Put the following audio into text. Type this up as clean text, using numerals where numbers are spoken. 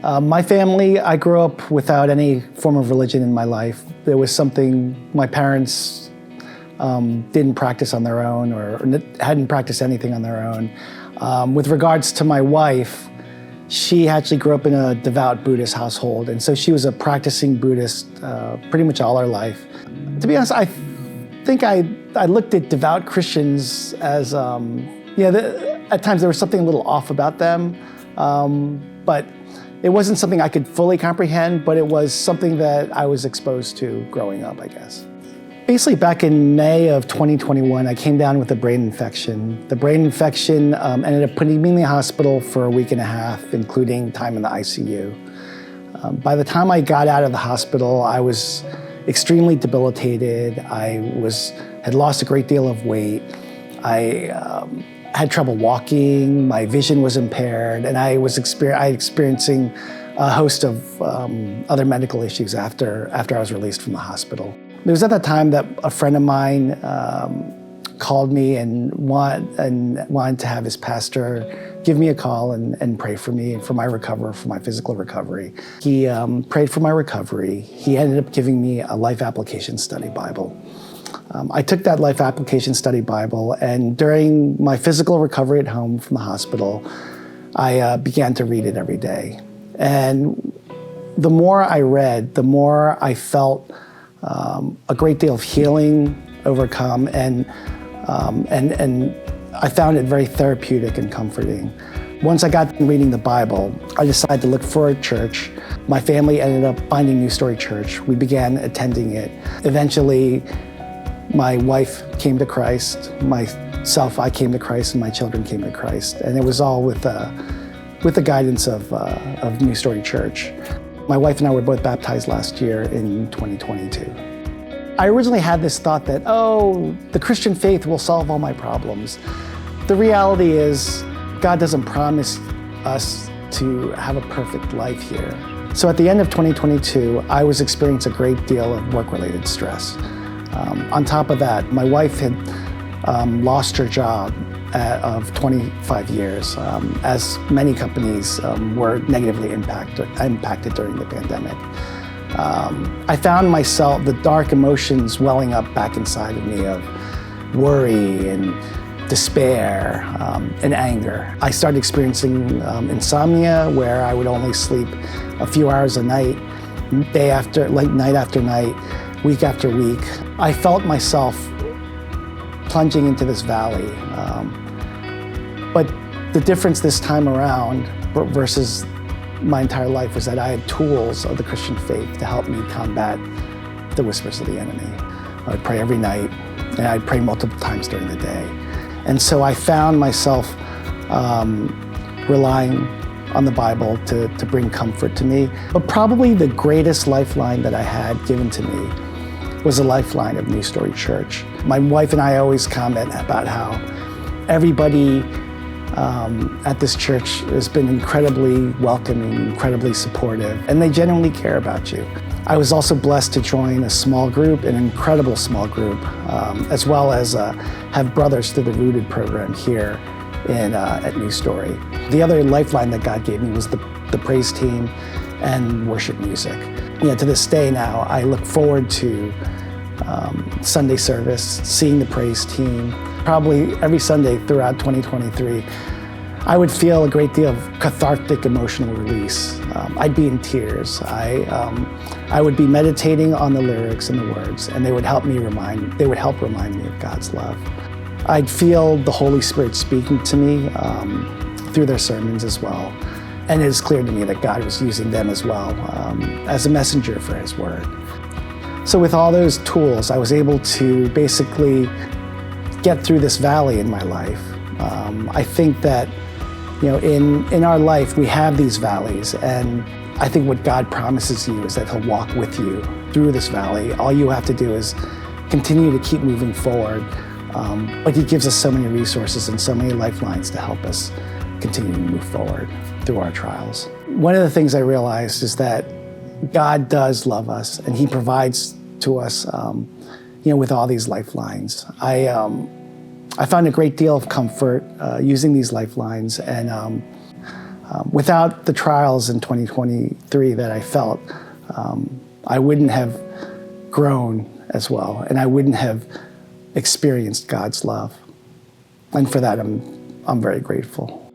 My family, I grew up without any form of religion in my life. There was something my parents didn't practice on their own or hadn't practiced anything on their own. With regards to my wife, she actually grew up in a devout Buddhist household, and so she was a practicing Buddhist pretty much all her life. To be honest, I think I looked at devout Christians as, at times there was something a little off about them, but it wasn't something I could fully comprehend, but it was something that I was exposed to growing up, I guess. Basically, back in May of 2021, I came down with a brain infection. The brain infection ended up putting me in the hospital for a week and a half, including time in the ICU. By the time I got out of the hospital, I was extremely debilitated. I had lost a great deal of weight. I had trouble walking, my vision was impaired, and I was experiencing a host of other medical issues after I was released from the hospital. It was at that time that a friend of mine called me and wanted to have his pastor give me a call and pray for me and for my recovery, for my physical recovery. He prayed for my recovery. He ended up giving me a Life Application Study Bible. I took that Life Application Study Bible, and during my physical recovery at home from the hospital, I began to read it every day. And the more I read, the more I felt a great deal of healing overcome, and I found it very therapeutic and comforting. Once I got done reading the Bible, I decided to look for a church. My family ended up finding NewStory Church. We began attending it. Eventually, my wife came to Christ, I came to Christ, and my children came to Christ. And it was all with the guidance of NewStory Church. My wife and I were both baptized last year in 2022. I originally had this thought that, the Christian faith will solve all my problems. The reality is, God doesn't promise us to have a perfect life here. So at the end of 2022, I was experiencing a great deal of work-related stress. On top of that, my wife had lost her job of 25 years, as many companies were negatively impacted during the pandemic. I found myself, the dark emotions welling up back inside of me of worry and despair and anger. I started experiencing insomnia, where I would only sleep a few hours a night, night after night, week after week. I felt myself plunging into this valley. But the difference this time around versus my entire life was that I had tools of the Christian faith to help me combat the whispers of the enemy. I would pray every night, and I'd pray multiple times during the day. And so I found myself relying on the Bible to bring comfort to me. But probably the greatest lifeline that I had given to me was a lifeline of NewStory Church. My wife and I always comment about how everybody at this church has been incredibly welcoming, incredibly supportive, and they genuinely care about you. I was also blessed to join a small group, an incredible small group, as well as have brothers through the Rooted program here at NewStory. The other lifeline that God gave me was the praise team and worship music. To this day now, I look forward to Sunday service, seeing the praise team. Probably every Sunday throughout 2023, I would feel a great deal of cathartic emotional release. I'd be in tears. I would be meditating on the lyrics and the words, and they would help remind me of God's love. I'd feel the Holy Spirit speaking to me through their sermons as well. And it is clear to me that God was using them as well as a messenger for His word. So with all those tools, I was able to basically get through this valley in my life. I think that, in our life, we have these valleys, and I think what God promises you is that He'll walk with you through this valley. All you have to do is continue to keep moving forward. But He gives us so many resources and so many lifelines to help us continue to move forward through our trials. One of the things I realized is that God does love us, and He provides to us, with all these lifelines. I found a great deal of comfort using these lifelines, and Without the trials in 2023 that I felt, I wouldn't have grown as well, and I wouldn't have experienced God's love. And for that, I'm very grateful.